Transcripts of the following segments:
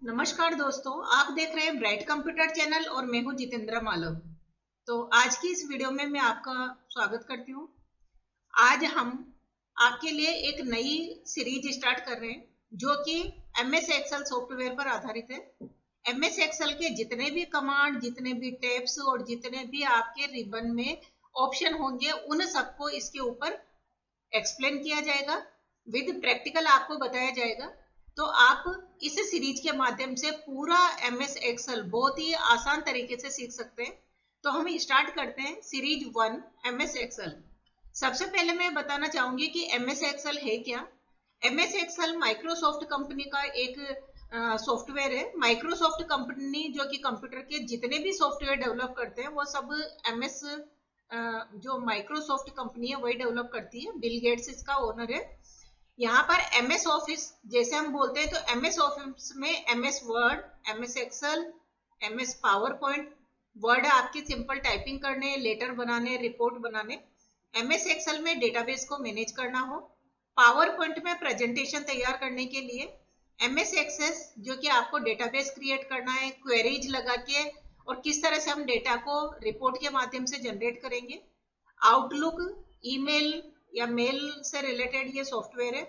नमस्कार दोस्तों, आप देख रहे हैं ब्राइट कंप्यूटर चैनल और मैं हूं जितेंद्र मालव। तो आज की इस वीडियो में मैं आपका स्वागत करती हूं। आज हम आपके लिए एक नई सीरीज स्टार्ट कर रहे हैं जो कि एमएस एक्सेल सॉफ्टवेयर पर आधारित है। एमएस एक्सेल के जितने भी कमांड, जितने भी टैब्स और जितने भी आपके रिबन में ऑप्शन होंगे उन सबको इसके ऊपर एक्सप्लेन किया जाएगा, विद प्रैक्टिकल आपको बताया जाएगा। तो आप इस सीरीज के माध्यम से पूरा एमएस एक्सेल बहुत ही आसान तरीके से सीख सकते हैं। तो हम स्टार्ट करते हैं सीरीज 1 एमएस एक्सेल। सबसे पहले मैं बताना चाहूंगी कि एमएस एक्सेल है क्या। एमएस एक्सेल माइक्रोसॉफ्ट कंपनी का एक सॉफ्टवेयर है। माइक्रोसॉफ्ट कंपनी जो कि कंप्यूटर के जितने भी सॉफ्टवेयर डेवलप करते हैं वो सब एमएस जो माइक्रोसॉफ्ट कंपनी है वही डेवलप करती है। बिल गेट्स इसका ओनर है। यहाँ पर एमएस ऑफिस जैसे हम बोलते हैं तो एमएस ऑफिस में MS Word, MS Excel, MS PowerPoint, Word आपकी सिंपल टाइपिंग करने, लेटर बनाने, रिपोर्ट बनाने, एमएस एक्सेल में डेटाबेस को मैनेज करना हो, पावर पॉइंट में प्रेजेंटेशन तैयार करने के लिए, एमएस एक्सेस जो कि आपको डेटाबेस क्रिएट करना है, क्वेरीज लगा के और किस तरह से हम डेटा को रिपोर्ट के माध्यम से जनरेट करेंगे, आउटलुक, ईमेल या मेल से रिलेटेड ये सॉफ्टवेयर है,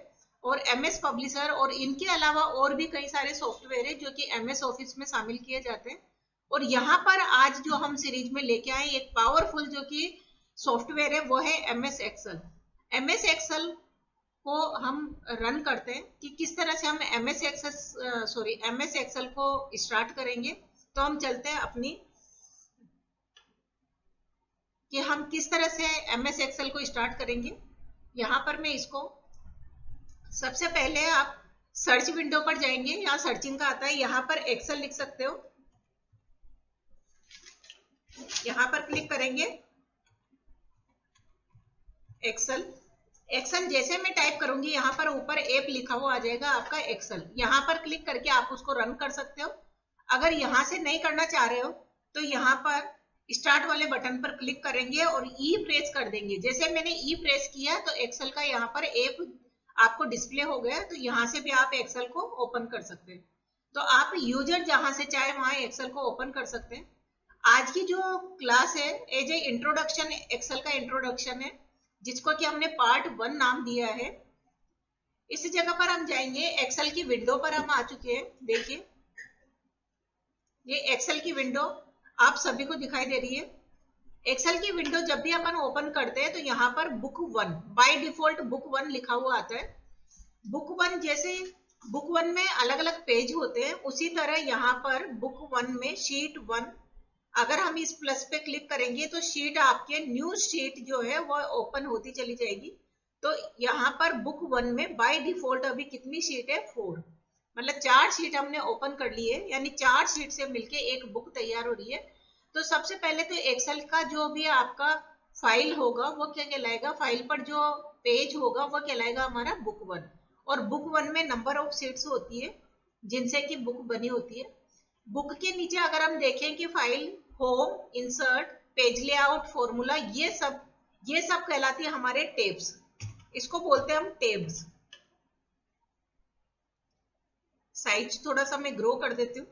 और एमएस पब्लिशर, और इनके अलावा और भी कई सारे सॉफ्टवेयर है जो कि एमएस ऑफिस में शामिल किए जाते हैं। और यहाँ पर आज जो हम सीरीज में लेके आए एक पावरफुल जो कि सॉफ्टवेयर है वो है एमएस एक्सेल। एमएस एक्सेल को हम रन करते हैं कि किस तरह से हम एमएस एक्सेल को स्टार्ट करेंगे। तो हम चलते हैं अपनी कि हम किस तरह से एमएस एक्सेल को स्टार्ट करेंगे। यहाँ पर मैं इसको सबसे पहले आप सर्च विंडो पर जाएंगे, यहाँ सर्चिंग का आता है, यहाँ पर एक्सेल लिख सकते हो, यहाँ पर क्लिक करेंगे एक्सेल। एक्सेल जैसे मैं टाइप करूंगी यहाँ पर ऊपर ऐप लिखा हुआ आ जाएगा आपका एक्सेल। यहाँ पर क्लिक करके आप उसको रन कर सकते हो। अगर यहाँ से नहीं करना चाह रहे हो तो यहाँ पर स्टार्ट वाले बटन पर क्लिक करेंगे और ई प्रेस कर देंगे। जैसे मैंने ई प्रेस किया तो एक्सेल का यहाँ पर ऐप आपको डिस्प्ले हो गया। तो यहाँ से भी आप एक्सेल को ओपन कर सकते हैं। तो आप यूजर जहां से चाहे वहां एक्सेल को ओपन कर सकते हैं। आज की जो क्लास है एज ए इंट्रोडक्शन, एक्सेल का इंट्रोडक्शन है जिसको कि हमने पार्ट 1 नाम दिया है। इस जगह पर हम जाएंगे, एक्सेल की विंडो पर हम आ चुके हैं। देखिए ये एक्सेल की विंडो आप सभी को दिखाई दे रही है। एक्सेल की विंडो जब भी अपन ओपन करते हैं तो यहाँ पर बुक 1 बाय डिफॉल्ट बुक 1 लिखा हुआ आता है। बुक 1 जैसे बुक 1 में अलग अलग पेज होते हैं उसी तरह यहाँ पर बुक 1 में शीट 1, अगर हम इस प्लस पे क्लिक करेंगे तो शीट आपके न्यू शीट जो है वो ओपन होती चली जाएगी। तो यहाँ पर बुक 1 में बाय डिफॉल्ट अभी कितनी शीट है, 4, मतलब 4 शीट हमने ओपन कर ली है, यानी 4 शीट से मिलके एक बुक तैयार हो रही है। तो सबसे पहले तो एक्सेल का जो भी आपका फाइल होगा वो क्या कहलाएगा, फाइल पर जो पेज होगा वो कहलाएगा हमारा बुक 1। और बुक 1 में नंबर ऑफ शीट्स होती है जिनसे कि बुक बनी होती है। बुक के नीचे अगर हम देखें कि file, home, insert, page layout, formula, ये सब कहलाती है हमारे टेब्स। इसको बोलते हैं हम टेब्स। साइज थोड़ा सा मैं ग्रो कर देती हूँ।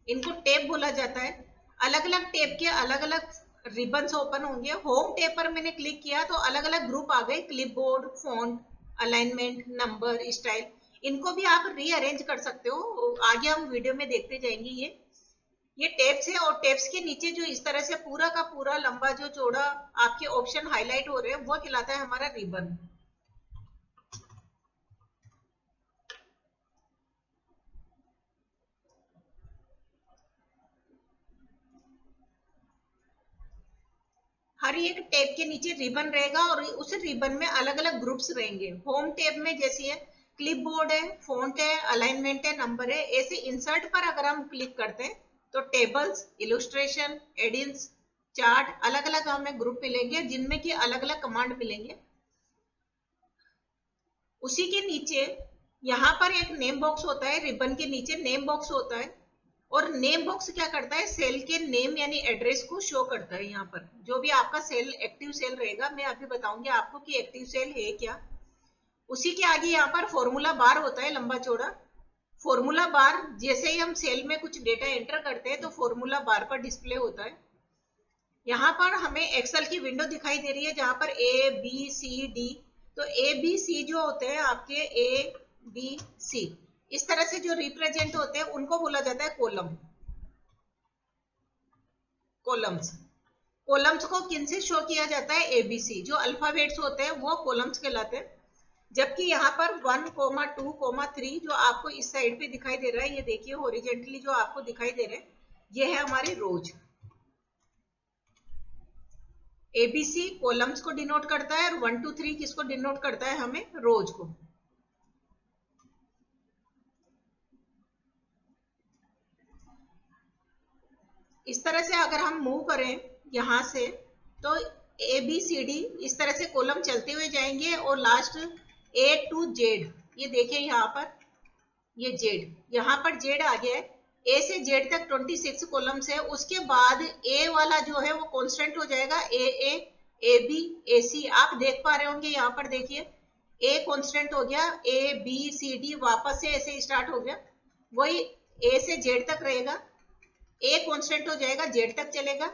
इनको टेब बोला जाता है। अलग अलग टेब के अलग अलग रिबन्स ओपन होंगे। होम टेब पर मैंने क्लिक किया तो अलग अलग ग्रुप आ गए, clipboard, font, alignment, number, style. इनको भी आप रीअरेंज कर सकते हो, आगे हम वीडियो में देखते जाएंगे। ये टेब्स है और टेब्स के नीचे जो इस तरह से पूरा का पूरा लंबा जो चौड़ा आपके ऑप्शन हाईलाइट हो रहे हैं वो कहलाता है हमारा रिबन। हर एक टैब के नीचे रिबन रहेगा और उस रिबन में अलग अलग ग्रुप्स रहेंगे। होम टैब में जैसे है क्लिपबोर्ड है, फॉन्ट है, अलाइनमेंट है, नंबर है। ऐसे इंसर्ट पर अगर हम क्लिक करते हैं तो टेबल्स, इलस्ट्रेशन, एडिंस, चार्ट, अलग अलग हमें ग्रुप मिलेंगे जिनमें कि अलग अलग कमांड मिलेंगे। उसी के नीचे यहाँ पर एक नेम बॉक्स होता है, रिबन के नीचे नेम बॉक्स होता है। और नेम बॉक्स क्या करता है, सेल के नेम यानी एड्रेस को शो करता है। यहाँ पर जो भी आपका सेल एक्टिव सेल रहेगा, मैं अभी बताऊंगी आपको कि एक्टिव सेल है क्या। उसी के आगे यहाँ पर फॉर्मूला बार होता है लंबा चौड़ा। फॉर्मूला बार, जैसे ही हम सेल में कुछ डेटा एंटर करते हैं तो फॉर्मूला बार पर डिस्प्ले होता है। यहाँ पर हमें एक्सेल की विंडो दिखाई दे रही है जहां पर ए बी सी डी, तो ए बी सी जो होते हैं आपके ए बी सी इस तरह से जो रिप्रेजेंट होते हैं उनको बोला जाता है कॉलम। कॉलम्स को किन से शो किया जाता है? एबीसी, जो अल्फाबेट्स होते हैं वो कॉलम्स कहलाते हैं। जबकि यहाँ पर 1, 2, 3 जो आपको इस साइड पे दिखाई दे रहा है, ये देखिए हॉरिजॉन्टली जो आपको दिखाई दे रहे हैं, ये है हमारी रोज। एबीसी कॉलम्स को डिनोट करता है और 1, 2, 3 किसको डिनोट करता है? हमें रोज को। इस तरह से अगर हम मूव करें यहां से तो ए बी सी डी इस तरह से कॉलम चलते हुए जाएंगे और लास्ट ए टू जेड, ये देखिए यहाँ पर ये जेड, यहाँ पर जेड आ गया है। ए से जेड तक 26 कॉलम्स है। उसके बाद ए वाला जो है वो कांस्टेंट हो जाएगा, ए बी ए सी। आप देख पा रहे होंगे यहाँ पर देखिए ए कांस्टेंट हो गया, ए बी सी डी वापस से ऐसे स्टार्ट हो गया, वही ए से जेड तक रहेगा। ए कांस्टेंट हो जाएगा, जेड तक चलेगा,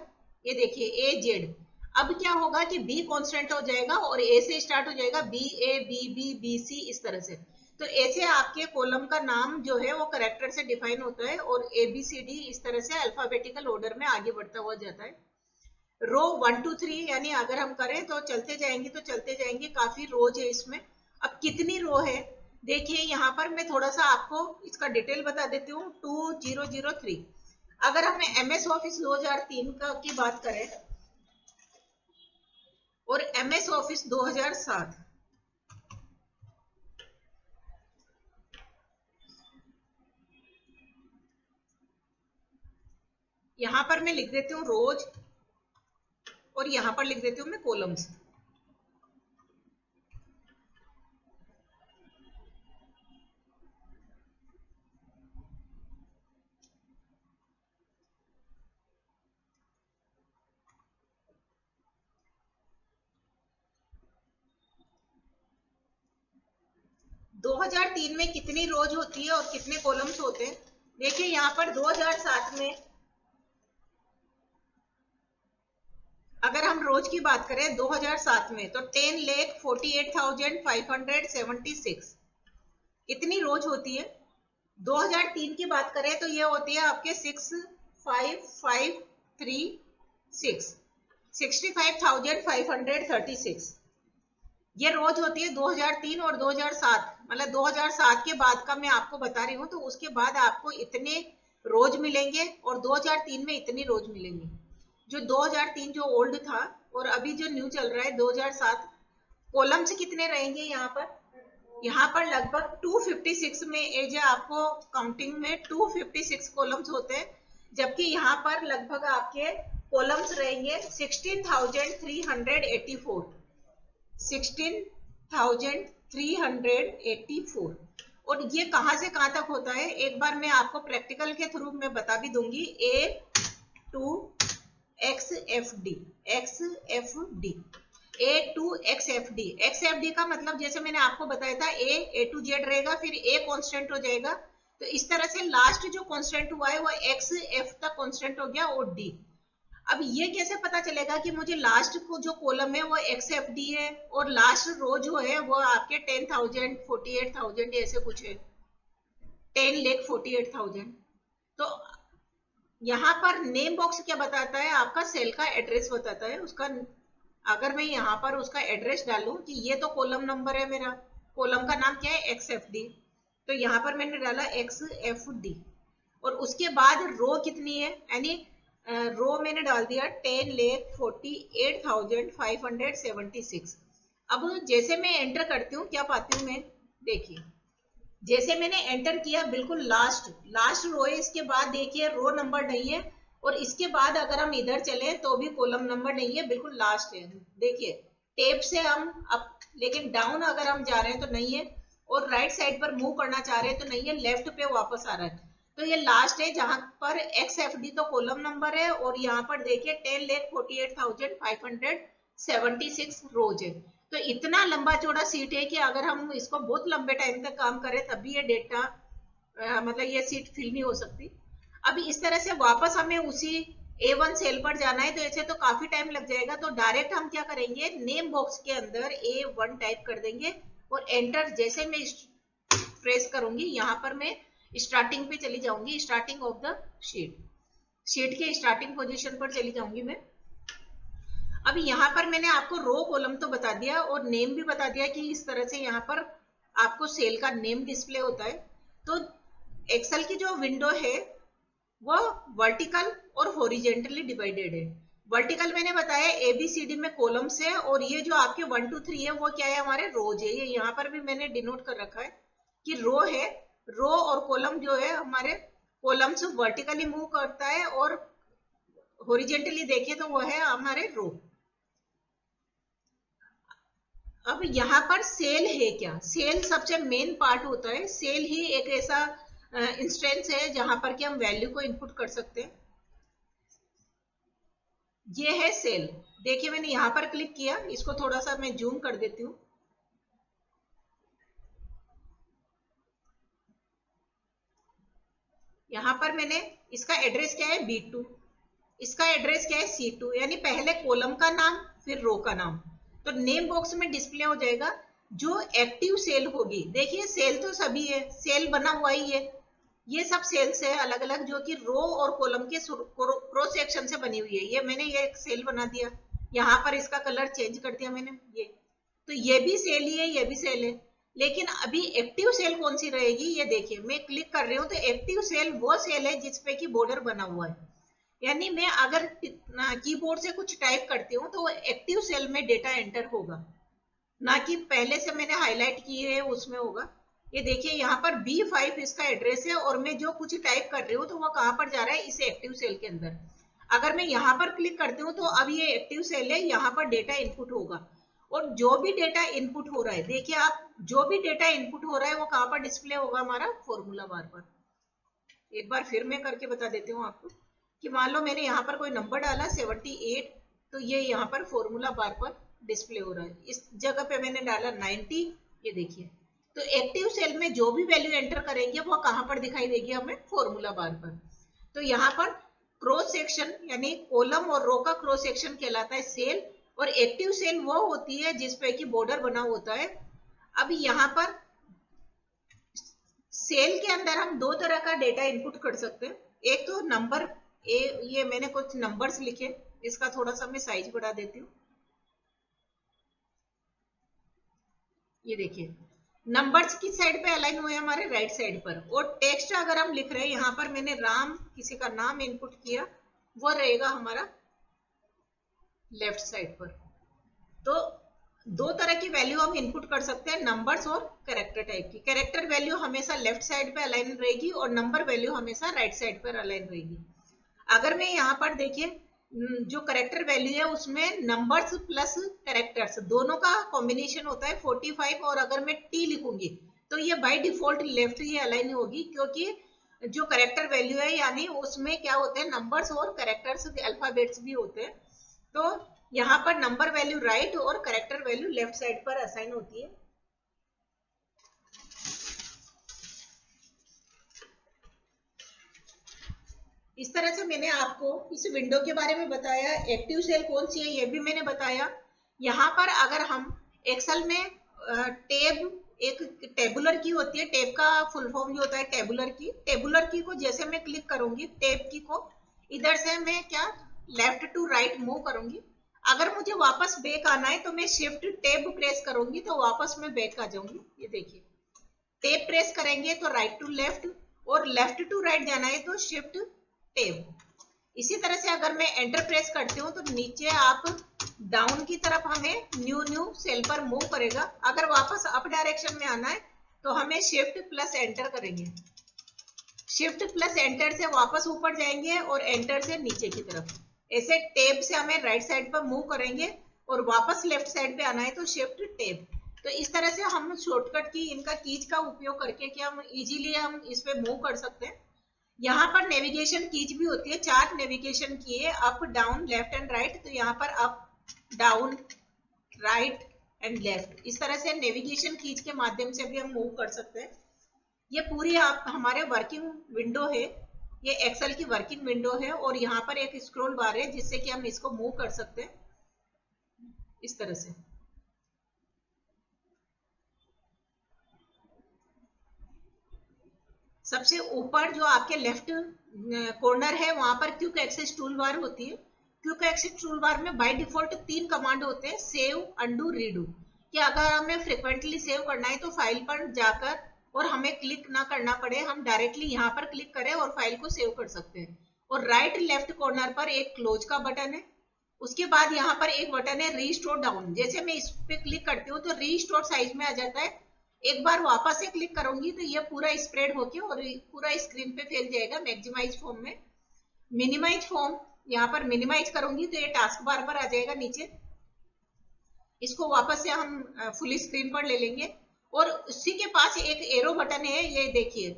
ये देखिए ए जेड। अब क्या होगा कि बी कांस्टेंट हो जाएगा और ए से स्टार्ट हो जाएगा, B A B B B C इस तरह से। तो ऐसे आपके कॉलम का नाम जो है वो कैरेक्टर से डिफाइन होता है और ए बी सी डी इस तरह से अल्फाबेटिकल ऑर्डर में आगे बढ़ता हुआ जाता है। रो 1, 2, 3 यानी अगर हम करें तो चलते जाएंगे, काफी रोज है इसमें। अब कितनी रो है देखिए, यहाँ पर मैं थोड़ा सा आपको इसका डिटेल बता देती हूँ। 2003, अगर हमें एमएस ऑफिस 2003 की बात करें और एमएस ऑफिस 2007, यहां पर मैं लिख देती हूँ रोज और यहां पर लिख देती हूँ मैं कॉलम्स। दो 2003 में कितनी रोज होती है और कितने कॉलम्स होते हैं? देखिए यहाँ पर 2007 में अगर हम रोज की बात करें 2007 में तो 10,48,576 इतनी रोज होती है। 2003 की बात करें तो ये होती है आपके 65,536 65,536 ये रोज होती है 2003 और 2007, मतलब 2007 के बाद का मैं आपको बता रही हूँ। तो उसके बाद आपको इतने रोज मिलेंगे और 2003 में इतनी रोज मिलेंगी। जो 2003 जो ओल्ड था और अभी जो न्यू चल रहा है 2007, कॉलम्स कितने रहेंगे यहाँ पर? यहाँ पर लगभग 256 में एज है आपको काउंटिंग में 256 कॉलम्स होते हैं, जबकि यहाँ पर लगभग आपके कॉलम्स रहेंगे 16,384 16,384। और ये कहां से कहां तक होता है एक बार मैं आपको प्रैक्टिकल के थ्रू मैं बता भी दूंगी। A to X F D, X F D का मतलब जैसे मैंने आपको बताया था ए टू जेड रहेगा, फिर ए कांस्टेंट हो जाएगा। तो इस तरह से लास्ट जो कांस्टेंट हुआ है वो एक्स एफ तक कांस्टेंट हो गया और डी। अब ये कैसे पता चलेगा कि मुझे लास्ट को जो कॉलम है वो एक्स एफ डी है और लास्ट रो जो है वो आपके 10,000 48,000 ऐसे कुछ है, 10,48,000। तो यहाँ पर नेम बॉक्स क्या बताता है? आपका सेल का एड्रेस बताता है उसका। अगर मैं यहाँ पर उसका एड्रेस डालूं कि ये तो कॉलम नंबर है, मेरा कॉलम का नाम क्या है? X F D. तो यहाँ पर मैंने डाला एक्स एफ डी और उसके बाद रो कितनी है, यानी रो मैंने डाल दिया 10,48,576। अब जैसे मैं एंटर करती हूँ क्या पाती हूँ मैं? देखिए जैसे मैंने एंटर किया बिल्कुल लास्ट रो है, इसके बाद देखिए रो नंबर नहीं है और इसके बाद अगर हम इधर चले तो भी कॉलम नंबर नहीं है, बिल्कुल लास्ट है। देखिए टेप से हम अप, लेकिन डाउन अगर हम जा रहे हैं तो नहीं है और राइट साइड पर मूव करना चाह रहे हैं तो नहीं है, लेफ्ट पे वापस आ रहा है। तो ये लास्ट है जहां पर एक्स एफ डी तो कॉलम नंबर है और यहाँ पर देखिए 10,48,576 रोज है। तो इतना लंबा चौड़ा सीट है कि अगर हम इसको बहुत लंबे टाइम तक काम करें तब भी ये डेटा मतलब ये सीट फिल नहीं हो सकती। अभी इस तरह से वापस हमें उसी A1 सेल पर जाना है, तो ऐसे तो काफी टाइम लग जाएगा। तो डायरेक्ट हम क्या करेंगे, नेम बॉक्स के अंदर A1 टाइप कर देंगे और एंटर जैसे मैं प्रेस करूंगी, यहाँ पर मैं स्टार्टिंग पे चली जाऊंगी, starting of the sheet, sheet के स्टार्टिंग पोजीशन पर चली जाऊंगी मैं। अभी यहाँ पर मैंने आपको रो कॉलम तो बता दिया और नेम भी बता दिया कि इस तरह से यहाँ पर आपको सेल का नेम डिस्प्ले होता है। तो एक्सेल की जो विंडो है वो वर्टिकल और हॉरिजेंटली डिवाइडेड है। वर्टिकल मैंने बताया ABCD में कॉलम्स है, और ये जो आपके 1 2 3 है वो क्या है, हमारे रोज है। ये यहाँ पर भी मैंने डिनोट कर रखा है कि रो है। रो और कॉलम जो है हमारे, कॉलम्स वर्टिकली मूव करता है और हॉरिजेंटली देखें तो वो है हमारे रो। अब यहाँ पर सेल है क्या, सेल सबसे मेन पार्ट होता है। सेल ही एक ऐसा इंस्टेंस है जहां पर कि हम वैल्यू को इनपुट कर सकते हैं। ये है सेल। देखिए मैंने यहाँ पर क्लिक किया, इसको थोड़ा सा मैं जूम कर देती हूँ। यहाँ पर मैंने, इसका एड्रेस क्या है B2, इसका एड्रेस क्या है C2, यानी पहले कॉलम का नाम फिर रो का नाम। तो नेम बॉक्स में डिस्प्ले हो जाएगा जो एक्टिव सेल होगी। देखिए सेल तो सभी है, सेल बना हुआ ही है, ये सब सेल्स है अलग अलग जो कि रो और कॉलम के क्रॉस सेक्शन से बनी हुई है। ये मैंने ये एक सेल बना दिया, यहाँ पर इसका कलर चेंज कर दिया मैंने। ये तो ये भी सेल ही है, ये भी सेल है। लेकिन अभी एक्टिव सेल कौन सी रहेगी, ये देखिए मैं क्लिक कर रही हूँ तो एक्टिव सेल वो सेल है जिसपे की बॉर्डर बना हुआ है। यानी मैं अगर कीबोर्ड से कुछ टाइप करती हूँ तो वो एक्टिव सेल में डेटा एंटर होगा, ना कि पहले से मैंने हाईलाइट किए है उसमें होगा। ये देखिए यहाँ पर B5 इसका एड्रेस है, और मैं जो कुछ टाइप कर रही हूँ तो वो कहाँ पर जा रहा है, इस एक्टिव सेल के अंदर। अगर मैं यहाँ पर क्लिक करती हूँ तो अब ये एक्टिव सेल है, यहाँ पर डेटा इनपुट होगा। और जो भी डेटा इनपुट हो रहा है, देखिए आप, जो भी डेटा इनपुट हो रहा है वो कहाँ पर डिस्प्ले होगा, हमारा फॉर्मूला बार पर। एक बार फिर मैं करके बता देती हूँ आपको कि मान लो मैंने यहाँ पर कोई नंबर डाला 78, तो ये यहाँ पर फॉर्मूला बार पर डिस्प्ले हो रहा है। इस जगह पे मैंने डाला 90, ये देखिए। तो एक्टिव सेल में जो भी वैल्यू एंटर करेंगे वो कहाँ पर दिखाई देगी हमें, फॉर्मूला बार पर। तो यहाँ पर क्रॉस सेक्शन यानी कॉलम और रो का क्रॉस सेक्शन कहलाता है सेल, और एक्टिव सेल वो होती है जिसपे की बॉर्डर बना होता है। अब यहाँ पर सेल के अंदर हम दो तरह का डेटा इनपुट कर सकते हैं। एक तो नंबर, ये मैंने कुछ नंबर्स लिखे, इसका थोड़ा सा मैं साइज बढ़ा देती हूँ। ये देखिए नंबर्स किस साइड पे अलाइन हुए हमारे, राइट साइड पर। और टेक्स्ट अगर हम लिख रहे हैं, यहाँ पर मैंने राम किसी का नाम इनपुट किया, वो रहेगा हमारा लेफ्ट साइड पर। तो दो तरह की वैल्यू हम इनपुट कर सकते हैं, नंबर्स और कैरेक्टर टाइप की। कैरेक्टर वैल्यू हमेशा लेफ्ट साइड पे अलाइन रहेगी और नंबर वैल्यू हमेशा राइट साइड पर अलाइन रहेगी। अगर मैं यहाँ पर देखिए, जो करेक्टर वैल्यू है उसमें नंबर्स प्लस करेक्टर्स दोनों का कॉम्बिनेशन होता है 45, और अगर मैं टी लिखूंगी तो ये by default left he align होगी, क्योंकि जो करेक्टर वैल्यू है यानी उसमें क्या होते हैं, नंबर्स और करेक्टर्स अल्फाबेट्स भी होते हैं। तो यहाँ पर नंबर वैल्यू राइट और करेक्टर वैल्यू लेफ्ट साइड पर असाइन होती है। इस तरह से मैंने आपको इस विंडो के बारे में बताया। एक्टिव सेल कौन सी है ये भी मैंने बताया। यहाँ पर अगर हम एक्सेल में टेब, एक टेबुलर की होती है, टेब का फुल फॉर्म जो होता है टेबुलर की, टेबुलर की को जैसे मैं क्लिक करूंगी, टेब की को इधर से मैं क्या लेफ्ट टू राइट मूव करूंगी। अगर मुझे वापस बैक आना है तो मैं शिफ्ट टेब प्रेस करूंगी तो वापस मैं बैक आ जाऊंगी। ये देखिए टेब प्रेस करेंगे तो राइट टू लेफ्ट, और लेफ्ट टू राइट जाना है तो शिफ्ट टेब। इसी तरह से अगर मैं एंटर प्रेस करती हूँ तो नीचे आप डाउन की तरफ हमें न्यू सेल पर मूव करेगा। अगर वापस अप डायरेक्शन में आना है तो हमें शिफ्ट प्लस एंटर करेंगे, शिफ्ट प्लस एंटर से वापस ऊपर जाएंगे और एंटर से नीचे की तरफ। ऐसे टेब से हमें राइट साइड पर मूव करेंगे और वापस लेफ्ट साइड पे आना है तो शिफ्ट टेब। तो इस तरह से हम शॉर्टकट की, इनका कीज का उपयोग करके क्या हम इजीली हम इस पे मूव कर सकते हैं। यहाँ पर नेविगेशन कीज भी होती है, 4 नेविगेशन की है, up down left and right. तो यहाँ पर up down right and left, इस तरह से नेविगेशन कीज के माध्यम से भी हम मूव कर सकते हैं। ये पूरी आप हमारे वर्किंग विंडो है, ये एक्सेल की वर्किंग विंडो है और यहाँ पर एक स्क्रॉल बार है जिससे कि हम इसको मूव कर सकते हैं इस तरह से। सबसे ऊपर जो आपके लेफ्ट कॉर्नर है वहां पर क्विक एक्सेस टूल बार होती है। क्विक एक्सेस टूल बार में बाय डिफॉल्ट 3 कमांड होते हैं, सेव, अनडू, रीडू। कि अगर हमें फ्रिक्वेंटली सेव करना है तो फाइल पर जाकर और हमें क्लिक ना करना पड़े, हम डायरेक्टली यहाँ पर क्लिक करें और फाइल को सेव कर सकते हैं। और राइट लेफ्ट कॉर्नर पर एक क्लोज का बटन है। उसके बाद यहाँ पर एक बटन है रीस्टोर डाउन। जैसे मैं इस पे क्लिक करती हूँ तो रीस्टोर साइज में आ जाता है। एक बार वापस से क्लिक करूंगी तो ये पूरा स्प्रेड होके और पूरा स्क्रीन पे फैल जाएगा मैक्सिमाइज फॉर्म में। मिनिमाइज फॉर्म, यहाँ पर मिनिमाइज करूंगी तो ये टास्क बार पर आ जाएगा नीचे। इसको वापस से हम फुल स्क्रीन पर ले लेंगे और उसी के पास एक एरो बटन है, ये देखिए।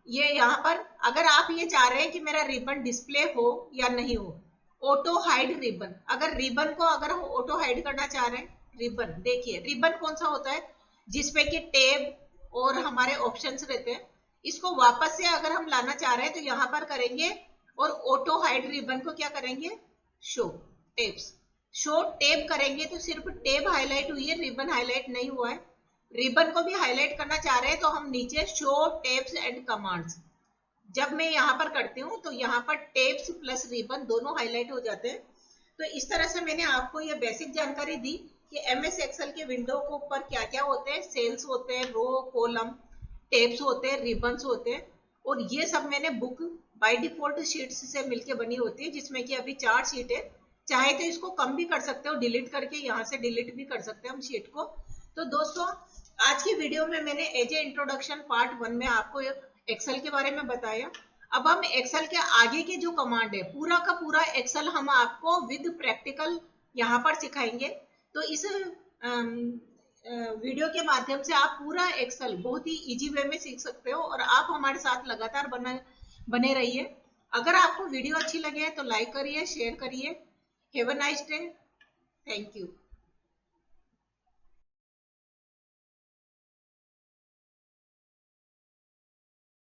ये यहाँ पर अगर आप ये चाह रहे हैं कि मेरा रिबन डिस्प्ले हो या नहीं हो, ऑटो हाइड रिबन, अगर रिबन को अगर हम ऑटो हाइड करना चाह रहे हैं, रिबन देखिए रिबन कौन सा होता है जिसपे कि टैब और हमारे ऑप्शंस रहते हैं। इसको वापस से अगर हम लाना चाह रहे हैं तो यहाँ पर करेंगे और ऑटो हाइड रिबन को क्या करेंगे, शो टेब्स। शो टेब करेंगे तो सिर्फ टेब हाईलाइट हुई है, रिबन हाईलाइट नहीं हुआ है। रिबन को भी हाईलाइट करना चाह रहे हैं तो हम नीचे शो टेब्स एंड कमांड्स, जब मैं यहाँ पर करती हूँ तो यहाँ पर टेब्स प्लस रिबन दोनों हाईलाइट हो जाते हैं। तो इस तरह से मैंने आपको ये बेसिक जानकारी दी कि एमएस एक्सेल के विंडो को ऊपर क्या क्या होते हैं। सेल्स होते हैं, रो कॉलम, टेब्स होते हैं, रिबन्स होते हैं। और ये सब मैंने बुक बाय डिफॉल्ट शीट्स से मिलके बनी होती है, जिसमें कि अभी 4 शीट है। चाहे तो इसको कम भी कर सकते हो, डिलीट करके यहाँ से डिलीट भी कर सकते हैं हम शीट को। तो दोस्तों आज की वीडियो में मैंने एज ए इंट्रोडक्शन पार्ट 1 में आपको एक्सेल के बारे में बताया। अब हम एक्सेल के आगे के जो कमांड है पूरा का पूरा एक्सेल हम आपको विद प्रैक्टिकल यहाँ पर सिखाएंगे। तो इस वीडियो के माध्यम से आप पूरा एक्सेल बहुत ही इजी वे में सीख सकते हो और आप हमारे साथ लगातार बने रहिए। अगर आपको वीडियो अच्छी लगे तो लाइक करिए, शेयर करिए। Have a nice day. Thank you.